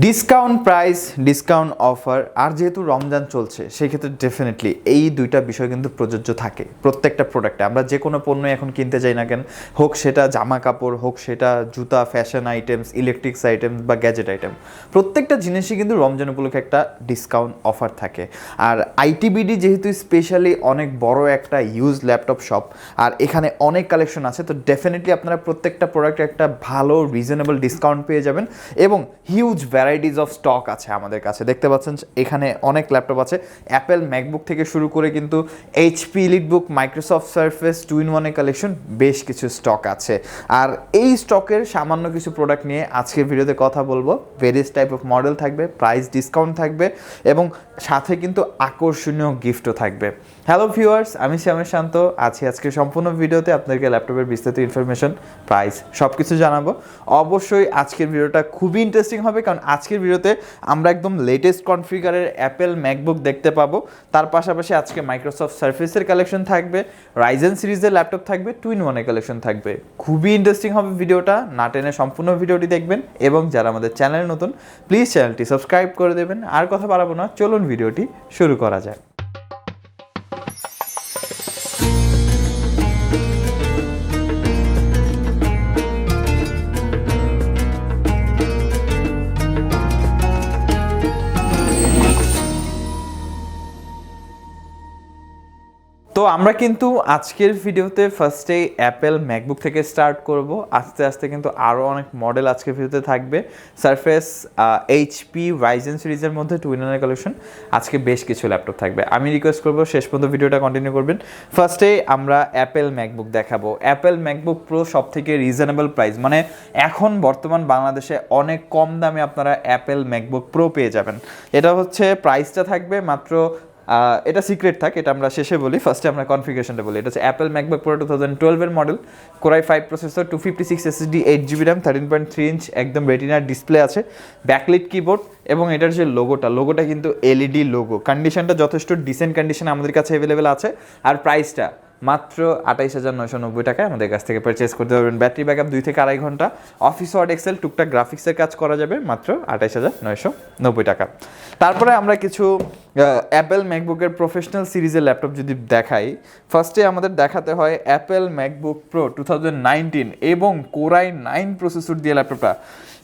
Discount price, discount offer আর যেহেতু রমজান চলছে সেক্ষেত্রে ডেফিনেটলি এই দুইটা বিষয় কিন্তু প্রযোজ্য থাকে প্রত্যেকটা প্রোডাক্টে। আমরা যে কোনো পণ্য এখন কিনতে যাই না কেন, হোক সেটা জামা কাপড়, হোক সেটা জুতা, ফ্যাশন আইটেমস, ইলেকট্রিক্স আইটেমস বা গ্যাজেট আইটেম, প্রত্যেকটা জিনিসই কিন্তু রমজান উপলক্ষে একটা ডিসকাউন্ট অফার থাকে। আর আইটিবিডি যেহেতু স্পেশালি অনেক বড় একটা ইউজ ল্যাপটপ শপ আর এখানে অনেক কালেকশন আছে, তো ডেফিনেটলি আপনারা প্রত্যেকটা প্রোডাক্টে একটা ভালো রিজনেবল ডিসকাউন্ট পেয়ে যাবেন এবং হিউজ ভ্যারাইটিস অফ স্টক আছে আমাদের কাছে। দেখতে পাচ্ছেন এখানে অনেক ল্যাপটপ আছে, অ্যাপেল ম্যাকবুক থেকে শুরু করে কিন্তু HP EliteBook, Microsoft surface, 2-in-1 collection বেশ কিছু স্টক আছে। আর এই স্টকের সামান্য কিছু প্রোডাক্ট নিয়ে আজকের ভিডিওতে কথা বলবো। ভেরিয়াস টাইপ অফ মডেল থাকবে, প্রাইস ডিসকাউন্ট থাকবে এবং সাথে কিন্তু আকর্ষণীয় গিফটও থাকবে। হ্যালো ভিউয়ার্স, আমি শ্যামের শান্ত আছি আজকে সম্পূর্ণ ভিডিওতে আপনাদেরকে ল্যাপটপের বিস্তারিত ইনফরমেশন, প্রাইস সব কিছু জানাবো। অবশ্যই আজকের ভিডিওটা খুবই ইন্টারেস্টিং হবে, কারণ আজকের ভিডিওতে আমরা একদম লেটেস্ট কনফিগারের অ্যাপেল ম্যাকবুক দেখতে পাবো। তার পাশাপাশি আজকে মাইক্রোসফট সারফেসের কালেকশন থাকবে, রাইজেন সিরিজের ল্যাপটপ থাকবে, 2-in-1 কালেকশন থাকবে। খুবই ইন্টারেস্টিং হবে ভিডিওটা, না টেনে সম্পূর্ণ ভিডিওটি দেখবেন এবং যারা আমাদের চ্যানেল নতুন প্লিজ চ্যানেলটি সাবস্ক্রাইব করে দেবেন। আর কথা বাড়াবো না, চলুন ভিডিওটি শুরু করা যায়। তো আমরা কিন্তু আজকের ভিডিওতে ফার্স্টে অ্যাপেল ম্যাকবুক থেকে স্টার্ট করব। আস্তে আস্তে কিন্তু আরও অনেক মডেল আজকের ভিডিওতে থাকবে। সারফেস, এইচপি, রাইজেন সিরিজের মধ্যে 2-in-1 কালেকশন, আজকে বেশ কিছু ল্যাপটপ থাকবে। আমি রিকোয়েস্ট করবো শেষ পর্যন্ত ভিডিওটা কন্টিনিউ করবেন। ফার্স্টে আমরা অ্যাপেল ম্যাকবুক দেখাবো। অ্যাপেল ম্যাকবুক প্রো সব থেকে রিজনেবল প্রাইস, মানে এখন বর্তমান বাংলাদেশে অনেক কম দামে আপনারা অ্যাপেল ম্যাকবুক প্রো পেয়ে যাবেন। এটা হচ্ছে প্রাইসটা থাকবে মাত্র, এটা সিক্রেট থাক, এটা আমরা শেষে বলি। ফার্স্টে আমরা কনফিগারেশনটা বলি। এটা হচ্ছে Apple MacBook pro 2012 model, core i5 processor, 256 SSD, 8GB RAM, 13.3 inch একদম রেটিনার ডিসপ্লে আছে, ব্যাকলিট কিবোর্ড এবং এটার যে লোগোটা কিন্তু এলইডি লোগো। কন্ডিশনটা যথেষ্ট ডিসেন্ট কন্ডিশন আমাদের কাছে অ্যাভেলেবেল আছে। আর প্রাইসটা মাত্র 28,990 টাকায় আমাদের কাছ থেকে পারচেস করতে পারবেন। ব্যাটারি ব্যাকআপ 2 থেকে 2.5 ঘন্টা, অফিস ওয়ার্ড, এক্সেল, টুকটাক গ্রাফিক্সের কাজ করা যাবে মাত্র 28,990 টাকা। তারপরে আমরা কিছু অ্যাপেল ম্যাকবুকের প্রফেশনাল সিরিজের ল্যাপটপ যদি দেখাই, ফার্স্টে আমাদের দেখাতে হয় অ্যাপেল ম্যাকবুক প্রো 2019 এবং কোর i9 প্রসেসর দিয়ে ল্যাপটপটা।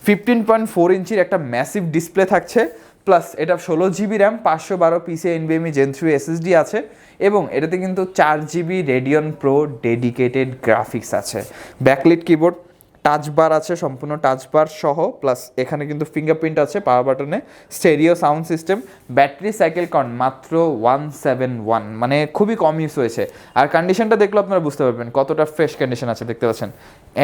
15.4 ইঞ্চির একটা ম্যাসিভ ডিসপ্লে থাকছে, প্লাস এটা 16GB RAM, 512 PCI NVMe Gen 3 SSD আছে এবং এটাতে কিন্তু 4GB Radeon pro dedicated graphics আছে। ব্যাকলিট কিবোর্ড, টাচ বার আছে, সম্পূর্ণ টাচ বার সহ, প্লাস এখানে কিন্তু ফিঙ্গারপ্রিন্ট আছে পাওয়ার বাটনে, stereo sound system, battery cycle count মাত্র 171, মানে খুবই কম ইউজ হয়েছে। আর কন্ডিশনটা দেখলে আপনারা বুঝতে পারবেন কতটা ফ্রেশ কন্ডিশন আছে। দেখতে পাচ্ছেন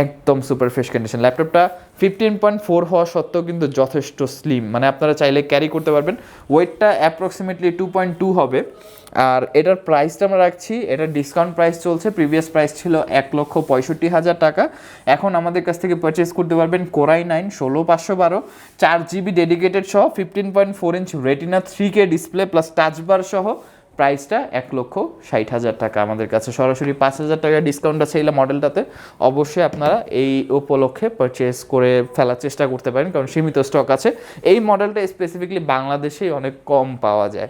একদম সুপার ফ্রেশ কন্ডিশন। ল্যাপটপটা 15.4 হওয়া সত্ত্বেও কিন্তু যথেষ্ট স্লিম, মানে আপনারা চাইলে ক্যারি করতে পারবেন। ওয়েটটা অ্যাপ্রক্সিমেটলি 2.2 হবে। আর এটার প্রাইসটা আমরা রাখছি, এটার ডিসকাউন্ট প্রাইস চলছে। প্রিভিয়াস প্রাইস ছিল 1,65,000 টাকা, এখন আমাদের কাছ থেকে পারচেস করতে পারবেন কোর i9 16512, 4GB ডেডিকেটেড সহ, 15.4 inch retina 3K display plus টাচবার সহ। প্রাইসটা 1,60,000 টাকা। আমাদের কাছে সরাসরি 5,000 টাকা ডিসকাউন্ট আছে এই মডেলটাতে। অবশ্যই আপনারা এই উপলক্ষে পারচেস করে ফেলার চেষ্টা করতে পারেন, কারণ সীমিত স্টক আছে। এই মডেলটা স্পেসিফিকলি বাংলাদেশেই অনেক কম পাওয়া যায়।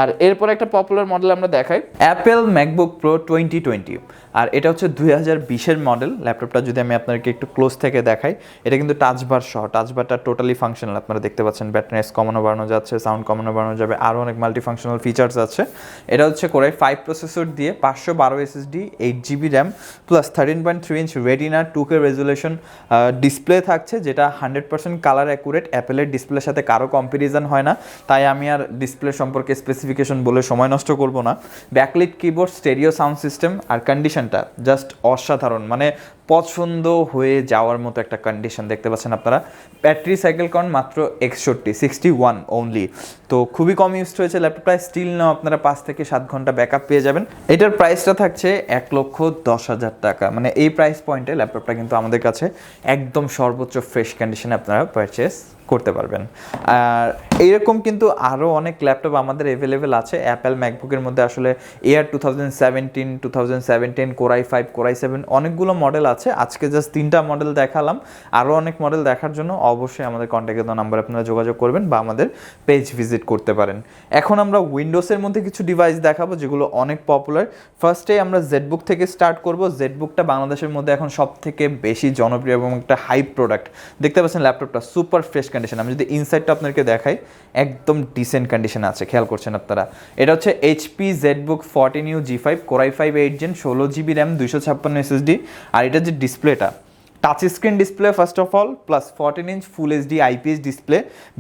আর এরপর একটা পপুলার মডেল আমরা দেখাই, অ্যাপেল ম্যাকবুক প্রো 2020। আর এটা হচ্ছে 2020-এর মডেল। ল্যাপটপটা যদি আমি আপনাদেরকে একটু ক্লোজ থেকে দেখাই, এটা কিন্তু টাচবার সহ, টাচবারটা টোটালি ফাংশনাল। আপনারা দেখতে পাচ্ছেন ব্যাটারি কমানো বাড়ানো যাচ্ছে, সাউন্ড কমানো বাড়ানো যাবে, আরও অনেক মাল্টি ফাংশনাল ফিচার্স আছে। এটা হচ্ছে কোর i5 প্রসেসর দিয়ে, 512 SSD, 8GB RAM plus 13.3 inch retina 2K resolution display থাকছে, যেটা 100% কালার অ্যাকুরেট। অ্যাপেলের ডিসপ্লের সাথে কারো কম্প্যারিজন হয় না, তাই আমি আর ডিসপ্লে সম্পর্কে স্পেসিফিকেশন বলে সময় নষ্ট করব না। Backlit keyboard, stereo sound system, আর কন্ডিশনটা জাস্ট অসাধারণ, মানে পছন্দ হয়ে যাওয়ার মতো একটা কন্ডিশন। দেখতে পাচ্ছেন আপনারা ব্যাটারি সাইকেল কাউন্ট মাত্র 61 অনলি, তো খুবই কম ইউজ হয়েছে ল্যাপটপটা। স্টিল নাও আপনারা 5 থেকে 7 ঘন্টা ব্যাকআপ পেয়ে যাবেন। এটার প্রাইসটা থাকছে 1,10,000 টাকা, মানে এই প্রাইস পয়েন্টে ল্যাপটপটা কিন্তু আমাদের কাছে একদম সর্বোচ্চ ফ্রেশ কন্ডিশনে আপনারা পারচেস করতে পারবেন। আর এইরকম কিন্তু আরও অনেক ল্যাপটপ আমাদের অ্যাভেলেবেল আছে অ্যাপেল ম্যাকবুকের মধ্যে। আসলে air 2017, core i5, core i7 অনেকগুলো মডেল আছে। আছে, আজকে জাস্ট 3টা মডেল দেখালাম। আরও অনেক মডেল দেখার জন্য অবশ্যই আমাদের কন্ট্যাক্টে দেওয়া নাম্বারে আপনারা যোগাযোগ করবেন বা আমাদের পেজ ভিজিট করতে পারেন। এখন আমরা উইন্ডোজের মধ্যে কিছু ডিভাইস দেখাবো যেগুলো অনেক পপুলার। ফার্স্টে আমরা জেটবুক থেকে স্টার্ট করব। জেটবুকটা বাংলাদেশের মধ্যে এখন সব থেকে বেশি জনপ্রিয় এবং একটা হাইপ প্রোডাক্ট। দেখতে পাচ্ছেন ল্যাপটপটা সুপার ফ্রেশ কন্ডিশন। আমি যদি ইনসাইডটা আপনাদেরকে দেখাই, একদম ডিসেন্ট কন্ডিশনে আছে, খেয়াল করছেন আপনারা। এটা হচ্ছে HP Jetbook 14U G5 Core i5 8 Gen 16GB RAM 256 SSD। আর এটা যে ডিসপ্লেটা, touch screen display first of all, plus 14 inch full HD IPS display,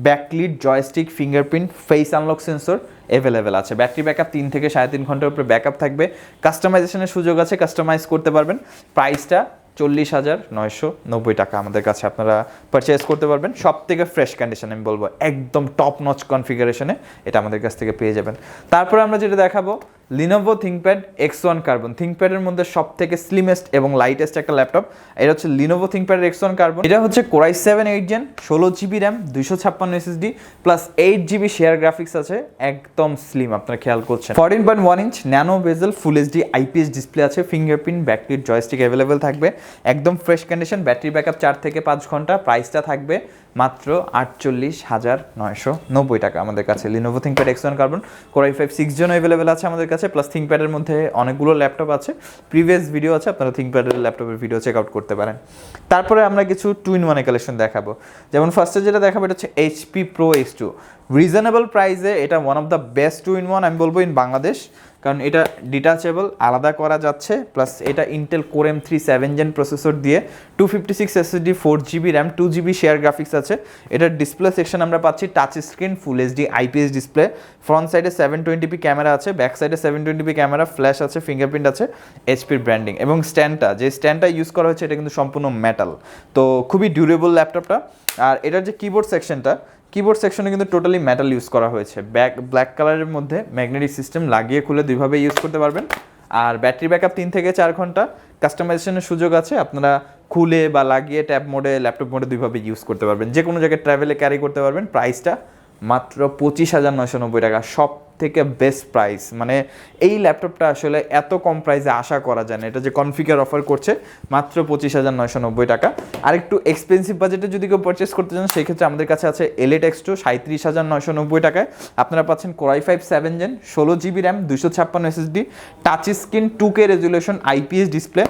backlit, joystick, fingerprint, face unlock sensor available আছে। ব্যাটারি ব্যাকআপ 3 থেকে 3.5 ঘন্টার উপরে backup থাকবে। কাস্টমাইজেশনের সুযোগ আছে, কাস্টমাইজ করতে পারবেন। প্রাইসটা 40,990 টাকা আমাদের কাছে আপনারা পারচেস করতে পারবেন। সব থেকে ফ্রেশ কন্ডিশন আমি বলবো, একদম টপ নচ কনফিগারেশনে এটা আমাদের কাছ থেকে পেয়ে যাবেন। তারপরে আমরা যেটা দেখাবো, লিনোভো থিংকপ্যাড X1 কার্বন। থিংকপ্যাডের মধ্যে সব থেকে স্লিমেস্ট এবং লাইটেস্ট একটা ল্যাপটপ। এটা হচ্ছে লিনোভো থিংকপ্যাড X1 কার্বন। এটা হচ্ছে Core i7 8 Gen 16GB RAM 256 SSD plus 8GB share graphics আছে, একদম স্লিম, আপনারা খেয়াল করছেন। 14.1 ইঞ্চ ন্যানো বেজেল ফুল এইচডি আইপিএস ডিসপ্লে আছে, ফিঙ্গারপ্রিন্ট, ব্যাকলিট, জয়স্টিক অ্যাভেলেবেল থাকবে, একদম ফ্রেশ কন্ডিশন। ব্যাটারি ব্যাকআপ 4 থেকে 5 ঘন্টা। প্রাইসটা থাকবে মাত্র 48,990 টাকা আমাদের কাছে। Lenovo ThinkPad X1 carbon Core i5 6 Gen available আছে আমাদের কাছে, প্লাস থিংকপ্যাডের মধ্যে অনেকগুলো ল্যাপটপ আছে, প্রিভিয়াস ভিডিও আছে, আপনারা থিংকপ্যাডের ল্যাপটপের ভিডিও চেক আউট করতে পারেন। তারপরে আমরা কিছু 2-in-1 কালেকশন দেখাবো। যেমন ফার্স্টে যেটা দেখাবো এটা হচ্ছে HP Pro X2। রিজনেবল প্রাইসে এটা one of the best 2-in-1 আমি বলবো ইন বাংলাদেশ, কারণ এটা ডিটাচেবল, আলাদা করা যাচ্ছে, প্লাস এটা Intel Core M3 7 Gen processor দিয়ে 256 SSD 4GB RAM 2GB share graphics আছে। এটার ডিসপ্লে সেকশন আমরা পাচ্ছি টাচ স্ক্রিন ফুল এইচডি আইপিএস ডিসপ্লে, ফ্রন্ট সাইডে 720p ক্যামেরা আছে, ব্যাক সাইডে 720p ক্যামেরা, ফ্ল্যাশ আছে, ফিঙ্গারপ্রিন্ট আছে, এইচপির ব্র্যান্ডিং, এবং স্ট্যান্ডটা ইউজ করা হয়েছে এটা কিন্তু সম্পূর্ণ মেটাল, তো খুবই ডিউরেবল ল্যাপটপটা। আর এটার যে কিবোর্ড সেকশনে কিন্তু টোটালি মেটাল ইউজ করা হয়েছে। ব্ল্যাক কালারের মধ্যে ম্যাগনেটিক সিস্টেম লাগিয়ে খুলে দুইভাবে ইউজ করতে পারবেন। আর ব্যাটারি ব্যাকআপ 3 থেকে 4 ঘন্টা। কাস্টমাইজেশনের সুযোগ আছে, আপনারা খুলে বা লাগিয়ে ট্যাব মোডে, ল্যাপটপ মোডে দুইভাবে ইউজ করতে পারবেন, যে কোনো জায়গায় ট্রাভেলে ক্যারি করতে পারবেন। প্রাইসটা মাত্র 25,990 টাকা, সব থেকে বেস্ট প্রাইস। মানে এই ল্যাপটপটা আসলে এত কম প্রাইসে আশা করা যায় না। এটা যে কনফিগার অফার করছে মাত্র 25,990 টাকা। আর একটু এক্সপেন্সিভ বাজেটে যদি কেউ পারচেস করতে চান সেক্ষেত্রে আমাদের কাছে আছে Elite X2 37,990 টাকায়। আপনারা পাচ্ছেন Core i5 7 Gen 16GB RAM 256 SSD, touch screen 2K resolution IPS display,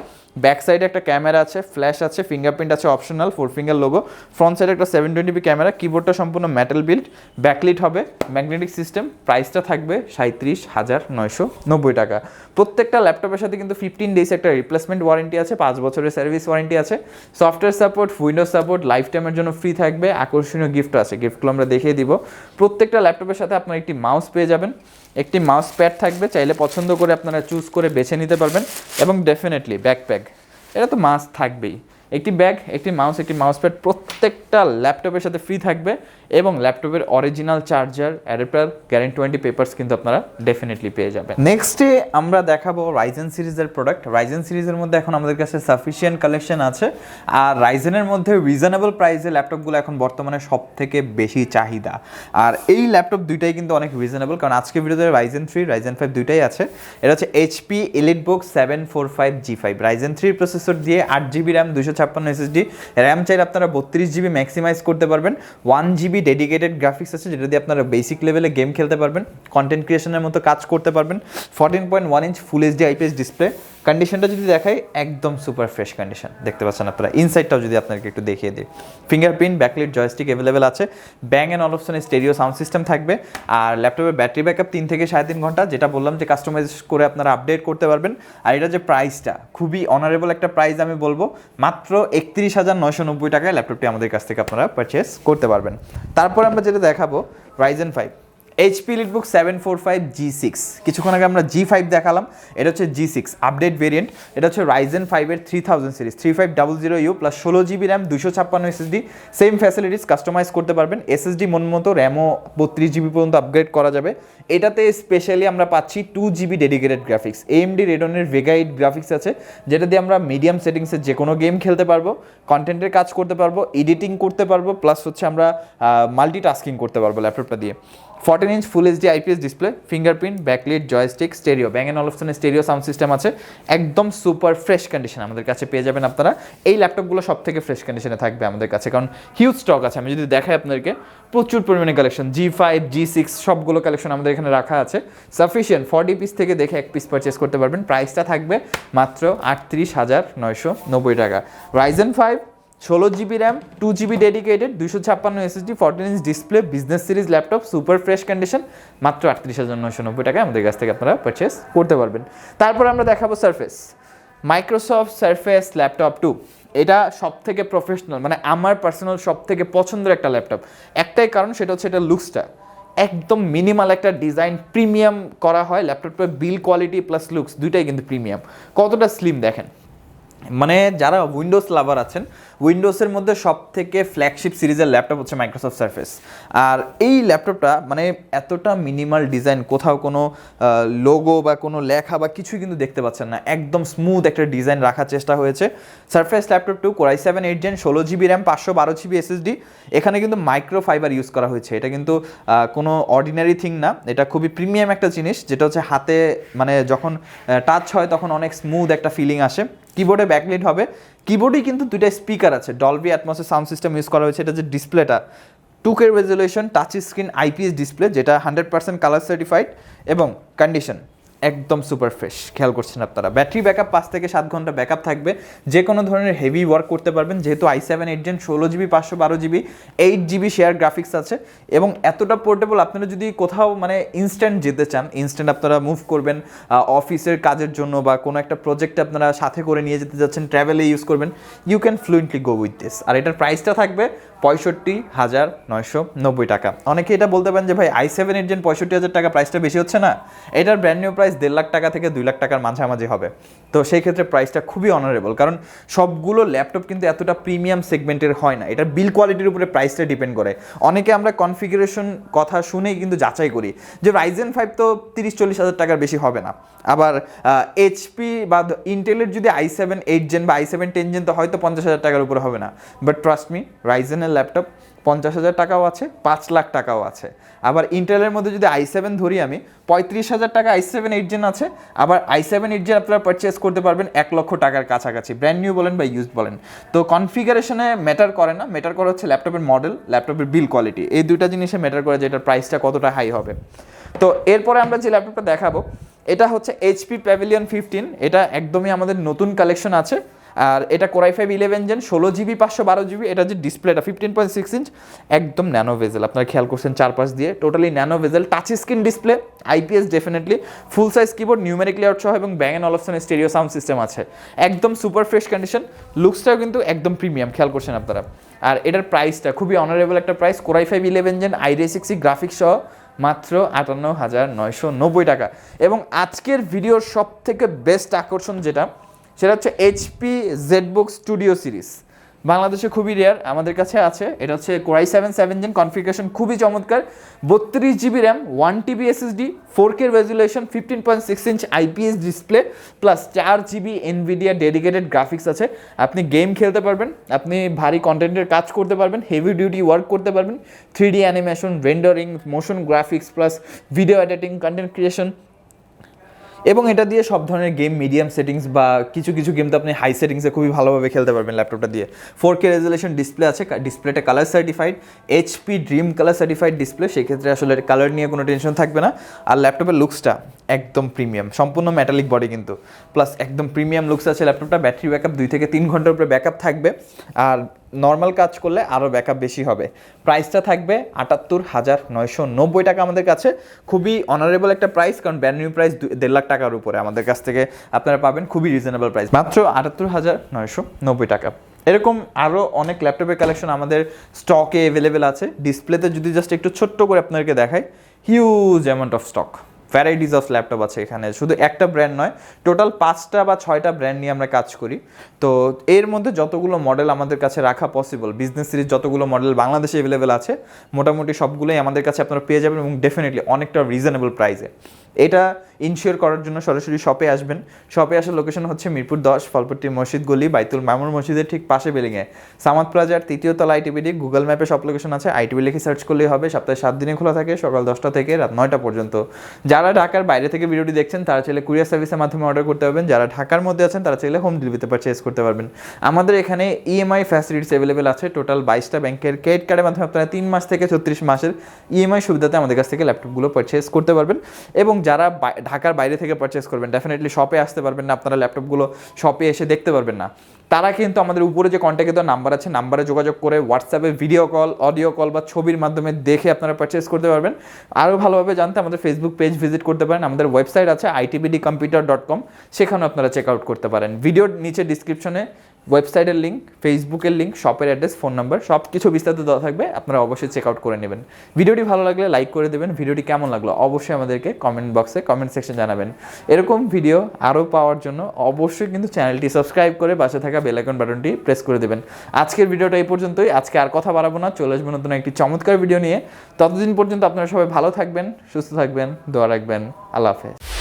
back সাইডে একটা ক্যামেরা আছে, ফ্ল্যাশ আছে, ফিঙ্গারপ্রিন্ট আছে অপশনাল, 4 ফিঙ্গার লোগো, ফ্রন্ট সাইডে একটা 720p ক্যামেরা, কিবোর্ডটা সম্পূর্ণ মেটাল বিল্ড, ব্যাকলিট হবে, ম্যাগনেটিক সিস্টেম। প্রাইসটা থাকবে 37,990 টাকা। প্রত্যেকটা ল্যাপটপের সাথে কিন্তু 15 ডেজ একটা রিপ্লেসমেন্ট ওয়ারেন্টি আছে, 5 বছরের সার্ভিস ওয়ারেন্টি আছে, software support, Windows support, life টাইমের জন্য ফ্রি থাকবে। আকর্ষণীয় গিফট আছে, গিফটগুলো আমরা দেখিয়ে দিব। প্রত্যেকটা ল্যাপটপের সাথে আপনার একটি মাউস পেয়ে যাবেন, একটি মাউস প্যাড থাকবে, চাইলে পছন্দ করে আপনারা চুজ করে বেছে নিতে পারবেন। এবং ডেফিনেটলি ব্যাকপ্যাক, এটা তো মাস্ট থাকবেই। একটি ব্যাগ, একটি মাউস প্যাড প্রত্যেকটা ল্যাপটপের সাথে ফ্রি থাকবে, এবং ল্যাপটপের original charger, adapter, guarantee papers কিন্তু আপনারা ডেফিনেটলি পেয়ে যাবেন। নেক্সটে আমরা দেখাবো রাইজেন সিরিজের প্রোডাক্ট। রাইজেন সিরিজের মধ্যে এখন আমাদের কাছে সাফিসিয়েন্ট কালেকশন আছে। আর রাইজেনের মধ্যে রিজনেবল প্রাইসে ল্যাপটপগুলো এখন বর্তমানে সব থেকে বেশি চাহিদা। আর এই ল্যাপটপ দুইটাই কিন্তু অনেক রিজনেবল, কারণ আজকে ভিডিওতে রাইজেন 3, রাইজেন 5 দুইটাই আছে। এটা হচ্ছে HP EliteBook 745 G5 Ryzen 3 processor দিয়ে 8GB RAM 256 SSD, র্যাম চাইলে আপনারা 32GB ম্যাক্সিমাইজ করতে পারবেন। 1GB ডেডিকেটেড গ্রাফিক্স আছে, যেটা দিয়ে আপনারা বেসিক লেভেলে গেম খেলতে পারবেন, কন্টেন্ট ক্রিয়েশনের মতো কাজ করতে পারবেন। 14.1 inch full HD IPS display. কন্ডিশনটা যদি দেখাই, একদম সুপার ফ্রেশ কন্ডিশন, দেখতে পাচ্ছেন আপনারা। ইনসাইডটাও যদি আপনাকে একটু দেখিয়ে দিই, ফিঙ্গারপ্রিন্ট, ব্যাকলিট, জয়স্টিক অ্যাভেলেবেল আছে, ব্যাং অ্যান্ড অলপশনের স্টেরিও সাউন্ড সিস্টেম থাকবে। আর ল্যাপটপের ব্যাটারি ব্যাকআপ 3 থেকে 3.5 ঘন্টা, যেটা বললাম যে কাস্টমাইজ করে আপনারা আপডেট করতে পারবেন। আর এটা যে প্রাইসটা, খুবই অনারেবল একটা প্রাইস আমি বলবো, মাত্র 31,990 টাকায় ল্যাপটপটি আমাদের কাছ থেকে আপনারা পারচেস করতে পারবেন। তারপর আমরা যেটা দেখাবো, রাইজেন 5 HP EliteBook 745 G6। কিছুক্ষণ আগে আমরা G5 দেখালাম, এটা হচ্ছে G6 আপডেট ভেরিয়েন্ট। এটা হচ্ছে রাইজেন 5-এর 3000 series, 3500U plus 16GB RAM 256 SSD, same facilities, customize করতে পারবেন। SSD মন মতো, র্যামও 32GB পর্যন্ত আপগ্রেড করা যাবে। এটাতে স্পেশালি আমরা পাচ্ছি 2GB dedicated graphics, AMD রেডনের Vega 8 graphics আছে, যেটা দিয়ে আমরা মিডিয়াম সেটিংসে যে কোনো গেম খেলতে পারবো, কন্টেন্টের কাজ করতে পারবো, এডিটিং করতে পারবো, প্লাস হচ্ছে আমরা মাল্টিটাস্কিং করতে পারবো ল্যাপটপটা দিয়ে। 14 inch full HD IPS display, fingerprint, backlit, joystick, stereo, Bang and অলফসনের স্টেরিও সাউন্ড সিস্টেম আছে, একদম সুপার ফ্রেশ কন্ডিশন আমাদের কাছে পেয়ে যাবেন আপনারা। এই ল্যাপটপগুলো সব থেকে ফ্রেশ কন্ডিশনে থাকবে আমাদের কাছে, কারণ হিউজ স্টক আছে। আমি যদি দেখাই আপনাদেরকে, প্রচুর পরিমাণে কালেকশন, G5 G6 সবগুলো কালেকশন আমাদের এখানে রাখা আছে। সাফিসিয়েন্ট 40 পিস থেকে দেখে এক পিস পারচেস করতে পারবেন। প্রাইসটা থাকবে মাত্র 38,990 টাকা। Ryzen 5 16GB RAM, 2GB dedicated, 256 SSD, 14 inch display, business series laptop, super fresh condition, মাত্র 38,990 টাকা আমাদের কাছ থেকে আপনারা পারচেস করতে পারবেন। তারপর আমরা দেখাবো সারফেস, মাইক্রোসফট সারফেস ল্যাপটপ 2। এটা সব থেকে প্রফেশনাল, মানে আমার পার্সোনাল সব থেকে পছন্দের একটা ল্যাপটপ। একটাই কারণ, সেটা হচ্ছে এটা লুকসটা একদম মিনিমাল একটা ডিজাইন, প্রিমিয়াম করা হয় ল্যাপটপের। বিল কোয়ালিটি প্লাস লুকস দুইটাই কিন্তু প্রিমিয়াম। কতটা স্লিম দেখেন, মানে যারা উইন্ডোজ লাভার আছেন, উইন্ডোজের মধ্যে সব থেকে ফ্ল্যাগশিপ সিরিজের ল্যাপটপ হচ্ছে মাইক্রোসফট সারফেস। আর এই ল্যাপটপটা মানে এতটা মিনিমাল ডিজাইন, কোথাও কোনো লোগো বা কোনো লেখা বা কিছুই কিন্তু দেখতে পাচ্ছেন না, একদম স্মুথ একটা ডিজাইন রাখার চেষ্টা হয়েছে। Surface laptop 2 Core i7 8 Gen, 16GB RAM, 512GB SSD। এখানে কিন্তু মাইক্রো ফাইবার ইউজ করা হয়েছে। এটা কিন্তু কোনো অর্ডিনারি থিং না, এটা খুবই প্রিমিয়াম একটা জিনিস, যেটা হচ্ছে হাতে মানে যখন টাচ হয় তখন অনেক স্মুথ একটা ফিলিং আসে। কিবোর্ডে ব্যাকলিট হবে, কিবোর্ডেই কিন্তু দুইটা স্পিকার আছে, ডলবি অ্যাটমসের সাউন্ড সিস্টেম ইউজ করা হয়েছে। এটা যে ডিসপ্লেটা 2K resolution touch screen IPS display, যেটা 100% কালার সার্টিফাইড, এবং কন্ডিশন একদম সুপার ফ্রেশ। খেয়াল করছেন আপনারা, ব্যাটারি ব্যাকআপ 5 থেকে 7 ঘন্টা ব্যাকআপ থাকবে। যে কোনো ধরনের হেভি ওয়ার্ক করতে পারবেন, যেহেতু i7 8 Gen, 16GB 512GB 8GB share graphics আছে, এবং এতটা পোর্টেবল। আপনারা যদি কোথাও মানে ইনস্ট্যান্ট যেতে চান, ইনস্ট্যান্ট আপনারা মুভ করবেন অফিসের কাজের জন্য, বা কোনো একটা প্রজেক্টে আপনারা সাথে করে নিয়ে যেতে যাচ্ছেন, ট্রাভেলে ইউজ করবেন, you can fluently go with this. আর এটার প্রাইসটা থাকবে 65,990 টাকা। অনেকে এটা বলতে পারেন যে ভাই i7 8 Gen 65,000 টাকা, প্রাইসটা বেশি হচ্ছে না? এটার ব্র্যান্ড নিউ প্রাইস 1.5 লাখ টাকা থেকে 2 লাখ টাকার মাঝামাঝি হবে। তো সেই ক্ষেত্রে প্রাইসটা খুবই অনারেবল, কারণ সবগুলো ল্যাপটপ কিন্তু এতটা প্রিমিয়াম সেগমেন্টের হয় না। এটার বিল কোয়ালিটির উপরে প্রাইসটা ডিপেন্ড করে। অনেকে আমরা কনফিগারেশন কথা শুনেই কিন্তু যাচাই করি যে Ryzen 5 তো 30-40 হাজার টাকার বেশি হবে না। আবার এইচপি বা ইন্টেলের যদি i7 8 Gen বা i7 10 Gen তো হয়তো 50,000 টাকার উপরে হবে না। বাট ট্রাস্ট মি, রাইজেনের ল্যাপটপ 50,000 টাকাও আছে, 5 লাখ টাকাও আছে। আবার ইন্টেলের মধ্যে যদি i7 ধরি আমি, 35,000 টাকা i7 8 Gen আছে। আবার i7 8 Gen আপনারা পারচেস করতে পারবেন 1 লক্ষ টাকার কাছাকাছি, ব্র্যান্ড নিউ বলেন বা ইউজড বলেন। তো কনফিগারেশনে ম্যাটার করে না, ম্যাটার করে হচ্ছে ল্যাপটপের মডেল, ল্যাপটপের বিল কোয়ালিটি। এই দুইটা জিনিসে ম্যাটার করে যে এটার প্রাইসটা কতটা হাই হবে। তো এরপরে আমরা যে ল্যাপটপটা দেখাবো, এটা হচ্ছে HP Pavilion 15। এটা একদমই আমাদের নতুন কালেকশন আছে। আর এটা Core i5 11 Gen, 16GB 512GB। এটা যে ডিসপ্লেটা 15.6 ইঞ্চ, একদম ন্যানো ভেজেল। আপনারা খেয়াল করছেন চারপাশ দিয়ে totally nano bezel, touch screen display, IPS definitely, ফুল সাইজ কিবোর্ড, নিউমেরিক লেআউট সহ, এবং ব্যাং অ্যান্ড অলফসনের স্টেরিও সাউন্ড সিস্টেম আছে। একদম সুপার ফ্রেশ কন্ডিশন, লুকসটাও কিন্তু একদম প্রিমিয়াম, খেয়াল করছেন আপনারা। আর এটার প্রাইসটা খুবই অনারেবল একটা price, Core i5 11 Gen i6 graphics সহ মাত্র 58,990 টাকা। এবং আজকের ভিডিওর সব থেকে বেস্ট আকর্ষণ যেটা, সেটা হচ্ছে HP ZBook স্টুডিও সিরিজ। বাংলাদেশে খুবই রেয়ার, আমাদের কাছে আছে। এটা হচ্ছে Core i7 7 Gen, কনফিগারেশন খুবই চমৎকার, 32GB RAM, 1TB SSD, 4K resolution, 15.6 inch IPS display, plus 4GB NVIDIA dedicated graphics আছে। আপনি গেম খেলতে পারবেন, আপনি ভারী কন্টেন্টের কাজ করতে পারবেন, হেভি ডিউটি ওয়ার্ক করতে পারবেন, 3D animation, rendering, motion graphics, plus video editing, content creation. এবং এটা দিয়ে সব ধরনের গেম, মিডিয়াম সেটিংস বা কিছু কিছু গেম তো আপনি হাই সেটিংসে খুবই ভালোভাবে খেলতে পারবেন ল্যাপটপটা দিয়ে। 4K রেজুলেশন ডিসপ্লে আছে, ডিসপ্লেটা colour certified, HP dream colour certified display, সেক্ষেত্রে আসলে কালার নিয়ে কোনো টেনশন থাকবে না। আর ল্যাপটপের লুকসটা একদম প্রিমিয়াম, সম্পূর্ণ মেটালিক বডি কিন্তু, প্লাস একদম প্রিমিয়াম লুকস আছে ল্যাপটপটা। ব্যাটারি ব্যাকআপ 2 থেকে 3 ঘন্টার উপরে ব্যাকআপ থাকবে, আর নর্মাল কাজ করলে আরও ব্যাকআপ বেশি হবে। প্রাইসটা থাকবে 78,990 টাকা আমাদের কাছে। খুবই অনারেবল একটা প্রাইস, কারণ ব্র্যান্ড নিউ প্রাইস 1.5 লাখ টাকার উপরে আমাদের কাছ থেকে আপনারা পাবেন খুবই রিজনেবল প্রাইস, মাত্র 78,990 টাকা। এরকম আরও অনেক ল্যাপটপের কালেকশন আমাদের স্টকে অ্যাভেলেবেল আছে। ডিসপ্লেতে যদি জাস্ট একটু ছোট্ট করে আপনাদেরকে দেখাই, huge amount of stock, varieties of laptop আছে এখানে, শুধু একটা ব্র্যান্ড নয়, টোটাল 5টা বা 6টা ব্র্যান্ড নিয়ে আমরা কাজ করি। তো এর মধ্যে যতগুলো মডেল আমাদের কাছে রাখা পসিবল, বিজনেস সিরিজ যতগুলো মডেল বাংলাদেশে অ্যাভেলেবেল আছে মোটামুটি সবগুলোই আমাদের কাছে আপনারা পেয়ে যাবেন, এবং ডেফিনেটলি অনেকটা রিজনেবল প্রাইসে। এটা ইনশিওর করার জন্য সরাসরি শপে আসবেন। শপে আসার লোকেশন হচ্ছে মিরপুর 10, ফলপট্টি মসজিদ গলি, বাইতুল মামুর মসজিদের ঠিক পাশে বিল্ডিংয়ে, সামাদ প্লাজার 3য় তলা আইটিবিডি। গুগল ম্যাপে সব লোকেশন আছে, আইটিবি লিখে সার্চ করলেই হবে। সপ্তাহে 7 দিনে খোলা থাকে, সকাল 10টা থেকে রাত 9টা পর্যন্ত। যারা ঢাকার বাইরে থেকে ভিডিওটি দেখছেন তারা চাইলে কুরিয়ার সার্ভিসের মাধ্যমে অর্ডার করতে পারবেন, যারা ঢাকার মধ্যে আছেন তারা চাইলে হোম ডেলিভারিতে পারচেজ করতে পারবেন। আমাদের এখানে ইএমআই ফ্যাসিলিটিস অ্যাভেলেবেল আছে, টোটাল 22টা ব্যাংকের ক্রেডিট কার্ডের মাধ্যমে আপনারা 3 মাস থেকে 36 মাসের ইএমআই সুবিধাতে আমাদের কাছ থেকে ল্যাপটপগুলো পারচেজ করতে পারবেন। এবং যারা ঢাকার বাইরে থেকে পারচেজ করবেন, ডেফিনেটলি শপে আসতে পারবেন না, আপনারা ল্যাপটপগুলো শপে এসে দেখতে পারবেন না, তারা কিন্তু আমাদের উপরে যে কন্ট্যাক্টে দেওয়া নাম্বার আছে, নাম্বারে যোগাযোগ করে হোয়াটসঅ্যাপে ভিডিও কল, অডিও কল বা ছবির মাধ্যমে দেখে আপনারা পারচেজ করতে পারবেন। আরও ভালোভাবে জানতে আমাদের ফেসবুক পেজ ভিজিট করতে পারেন, আমাদের ওয়েবসাইট আছে itbdcomputer.com, সেখানেও আপনারা চেক আউট করতে পারেন। ভিডিওর নিচে ডিসক্রিপশনে ওয়েবসাইটের লিঙ্ক, ফেসবুকের লিঙ্ক, শপের অ্যাড্রেস, ফোন নাম্বার সব কিছু বিস্তারিত দেওয়া থাকবে, আপনারা অবশ্যই চেক আউট করে নেবেন। ভিডিওটি ভালো লাগলে লাইক করে দেবেন, ভিডিওটি কেমন লাগলো অবশ্যই আমাদেরকে কমেন্ট বক্সে, কমেন্ট সেকশন জানাবেন। এরকম ভিডিও আরও পাওয়ার জন্য অবশ্যই কিন্তু চ্যানেলটি সাবস্ক্রাইব করে পাশে থাকা বেল আইকন বাটনটি প্রেস করে দেবেন। আজকের ভিডিওটা এই পর্যন্তই, আজকে আর কথা বাড়াবো না, চলে আসবো নতুন একটি চমৎকার ভিডিও নিয়ে। ততদিন পর্যন্ত আপনারা সবাই ভালো থাকবেন, সুস্থ থাকবেন, দোয়া রাখবেন। আল্লাহ হাফেজ।